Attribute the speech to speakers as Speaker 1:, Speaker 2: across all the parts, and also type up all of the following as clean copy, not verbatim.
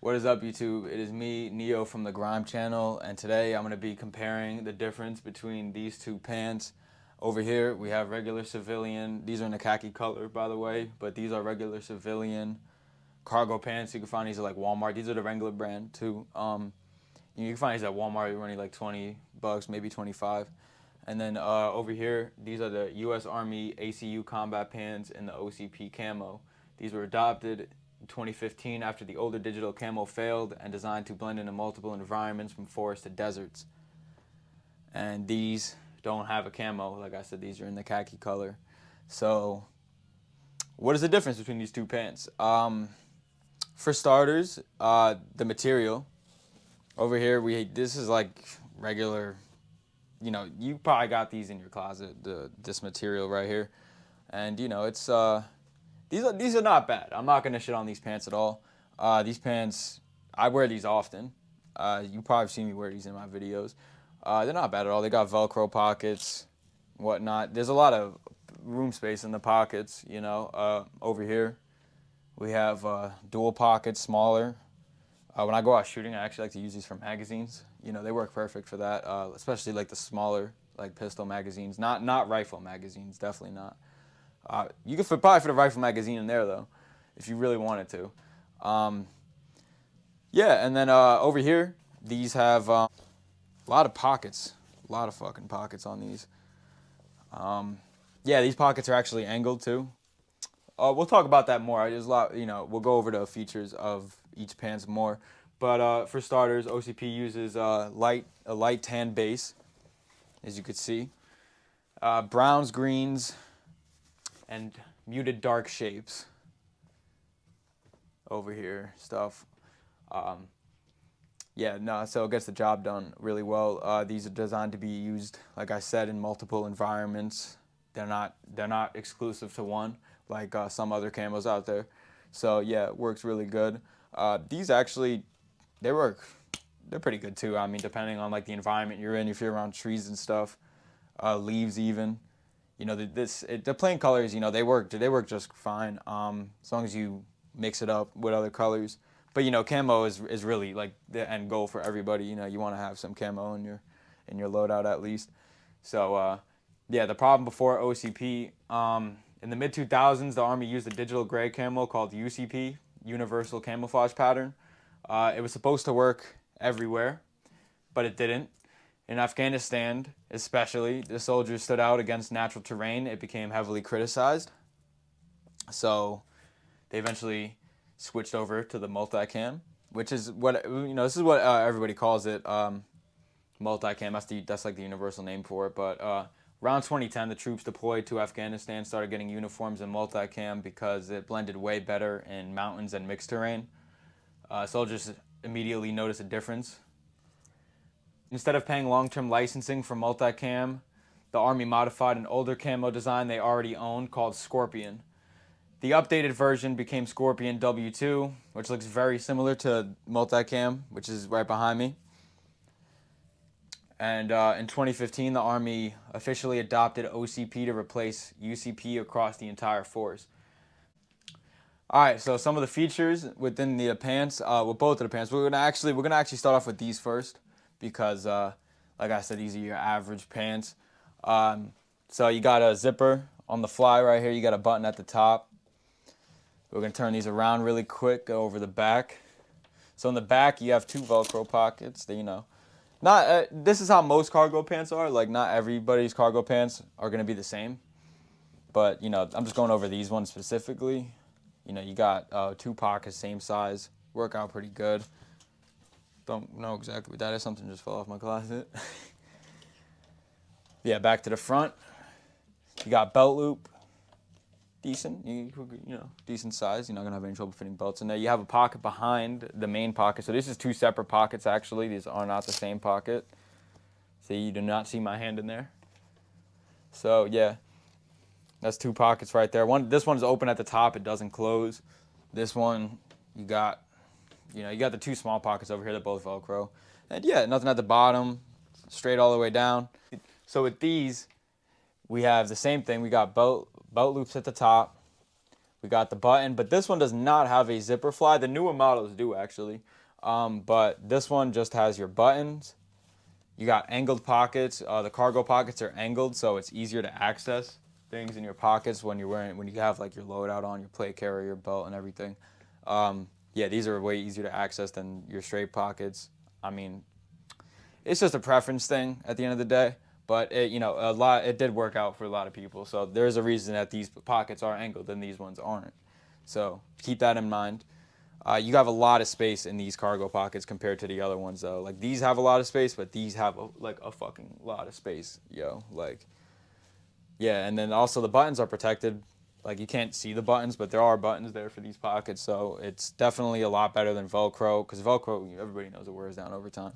Speaker 1: What is up, YouTube? It is me, Neo from the Grime channel, and today I'm going to be comparing the difference between these two pants. Over here, we have regular civilian. These are in a khaki color, by the way, but these are regular civilian cargo pants. You can find these at like Walmart. These are the Wrangler brand too. You can find these at Walmart. You're running like 20 bucks, maybe 25. And then over here, these are the U.S. Army ACU combat pants in the OCP camo. These were adopted 2015 after the older digital camo failed and designed to blend into multiple environments from forests to deserts. And these don't have a camo. Like I said, these are in the khaki color. So what is the difference between these two pants? For starters, the material. Over here, this is like regular, you probably got these in your closet, this material right here. And, it's these are not bad. I'm not gonna shit on these pants at all. These pants, I wear these often. You probably seen me wear these in my videos. They're not bad at all. They got Velcro pockets, whatnot. There's a lot of room space in the pockets. Over here, we have dual pockets, smaller. When I go out shooting, I actually like to use these for magazines. They work perfect for that, especially like the smaller, like pistol magazines. Not rifle magazines, definitely not. You could probably fit a rifle magazine in there though, if you really wanted to. Yeah, and then over here, these have a lot of pockets, a lot of fucking pockets on these. Yeah, these pockets are actually angled too. We'll talk about that more. There's a lot, we'll go over the features of each pants more. But for starters, OCP uses a light tan base, as you could see. Browns, greens, and muted dark shapes over here stuff. Yeah, no, so it gets the job done really well. These are designed to be used, like I said, in multiple environments. They're not exclusive to one like some other camos out there. So yeah, it works really good. These actually, they're pretty good too. I mean, depending on like the environment you're in, if you're around trees and stuff, leaves even. The plain colors, they work just fine. As long as you mix it up with other colors. But camo is really like the end goal for everybody. You want to have some camo in your loadout at least. So yeah, the problem before OCP, in the mid 2000s, the Army used a digital gray camo called UCP, Universal Camouflage Pattern. It was supposed to work everywhere, but it didn't. In Afghanistan, especially, the soldiers stood out against natural terrain. It became heavily criticized. So they eventually switched over to the multicam, which is what, this is what everybody calls it, multicam. That's like the universal name for it. But around 2010, the troops deployed to Afghanistan started getting uniforms in multicam because it blended way better in mountains and mixed terrain. Soldiers immediately noticed a difference. Instead of paying long-term licensing for multicam, the Army modified an older camo design they already owned called Scorpion. The updated version became Scorpion W2, which looks very similar to multicam, which is right behind me. And in 2015, the Army officially adopted OCP to replace UCP across the entire force. Alright, so some of the features within the pants, with both of the pants, we're gonna actually start off with these first, because like I said, these are your average pants. So you got a zipper on the fly right here, you got a button at the top. We're gonna turn these around really quick, go over the back. So in the back, you have two Velcro pockets. This is how most cargo pants are. Like, not everybody's cargo pants are gonna be the same. But I'm just going over these ones specifically. You got two pockets, same size, work out pretty good. Don't know exactly what that is. Something just fell off my closet. Yeah, back to the front. You got belt loop. Decent, decent size. You're not gonna have any trouble fitting belts in there. You have a pocket behind the main pocket. So this is two separate pockets actually. These are not the same pocket. See, you do not see my hand in there. So yeah, that's two pockets right there. This one's open at the top. It doesn't close. This one, you got the two small pockets over here that both Velcro. And yeah, nothing at the bottom, straight all the way down. So with these, we have the same thing. We got belt loops at the top. We got the button, but this one does not have a zipper fly. The newer models do actually, but this one just has your buttons. You got angled pockets. The cargo pockets are angled, so it's easier to access things in your pockets when you have like your loadout on, your plate carrier, your belt, and everything. Yeah, these are way easier to access than your straight pockets. I mean, it's just a preference thing at the end of the day. But it did work out for a lot of people. So there's a reason that these pockets are angled and these ones aren't. So keep that in mind. You have a lot of space in these cargo pockets compared to the other ones, though. Like these have a lot of space, but these have a fucking lot of space, yo. Like, yeah, and then also the buttons are protected. Like you can't see the buttons, but there are buttons there for these pockets, so it's definitely a lot better than Velcro. Because Velcro, everybody knows it wears down over time.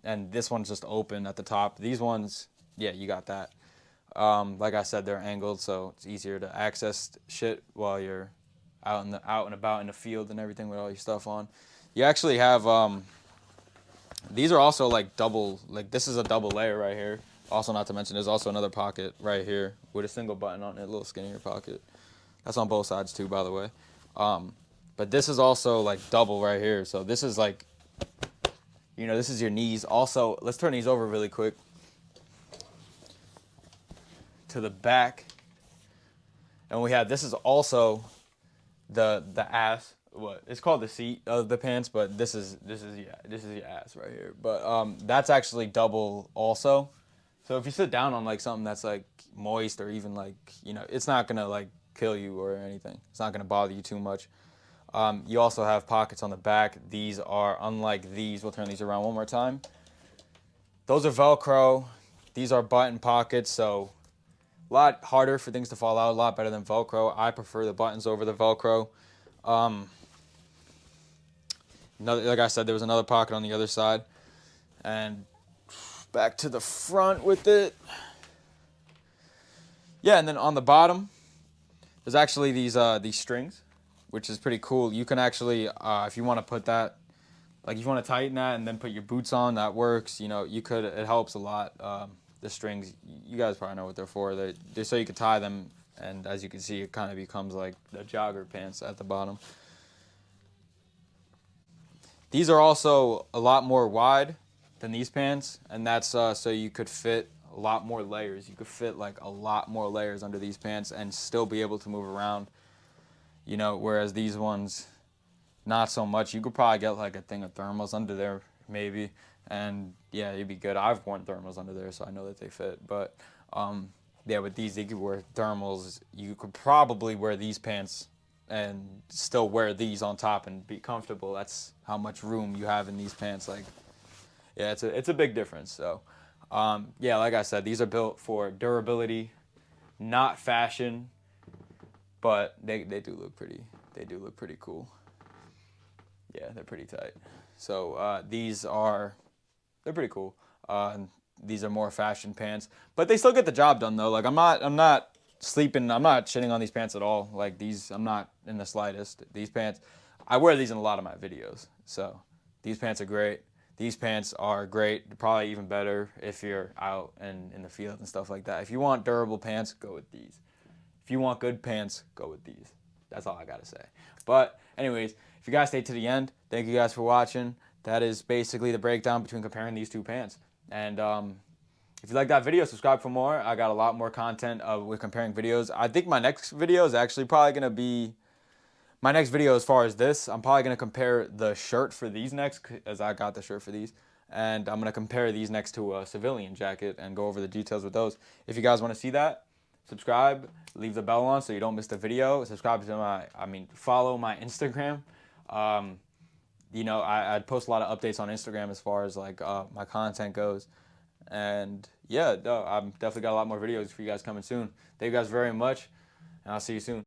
Speaker 1: And this one's just open at the top. These ones, yeah, you got that. Like I said, they're angled, so it's easier to access shit while you're out and about in the field and everything with all your stuff on. You actually have these are also like double. Like this is a double layer right here. Also, not to mention, there's also another pocket right here with a single button on it, a little skinnier pocket. That's on both sides too, by the way. But this is also like double right here. So this is like, this is your knees. Also, let's turn these over really quick to the back. And we have, this is also the ass. What? It's called the seat of the pants, but this is your ass right here. But that's actually double also. So if you sit down on like something that's like moist or even like, it's not gonna like kill you or anything. It's not gonna bother you too much. You also have pockets on the back. These are unlike these. We'll turn these around one more time. Those are Velcro. These are button pockets, so a lot harder for things to fall out, a lot better than Velcro. I prefer the buttons over the Velcro. Like I said, there was another pocket on the other side. And back to the front with it. Yeah, and then on the bottom, there's actually these strings, which is pretty cool. You can actually, if you want to put that, like if you want to tighten that and then put your boots on, that works. You could, it helps a lot. The strings, you guys probably know what they're for. They're so you can tie them, and as you can see, it kind of becomes like the jogger pants at the bottom. These are also a lot more wide than these pants, and that's so you could fit a lot more layers. You could fit like a lot more layers under these pants and still be able to move around. Whereas these ones, not so much. You could probably get like a thing of thermals under there, maybe, and yeah, you'd be good. I've worn thermals under there, so I know that they fit. But yeah, with these, you could wear thermals. You could probably wear these pants and still wear these on top and be comfortable. That's how much room you have in these pants. Like, yeah, it's a big difference. So, yeah, like I said, these are built for durability, not fashion, but they do look pretty cool. Yeah, they're pretty tight. So they're pretty cool. These are more fashion pants, but they still get the job done though. Like I'm not shitting on these pants at all. Like these, I'm not in the slightest. These pants, I wear these in a lot of my videos. So these pants are great. These pants are great. Probably even better if you're out and in the field and stuff like that. If you want durable pants, go with these. If you want good pants, go with these. That's all I gotta say. But anyways, if you guys stayed to the end, thank you guys for watching. That is basically the breakdown between comparing these two pants. And if you like that video, subscribe for more. I got a lot more content with comparing videos. I think my next video is actually probably gonna be my next video as far as this. I'm probably gonna compare the shirt for these next, as I got the shirt for these. And I'm gonna compare these next to a civilian jacket and go over the details with those. If you guys wanna see that, subscribe, leave the bell on so you don't miss the video. Subscribe to follow my Instagram. I post a lot of updates on Instagram as far as like my content goes. And yeah, I've definitely got a lot more videos for you guys coming soon. Thank you guys very much, and I'll see you soon.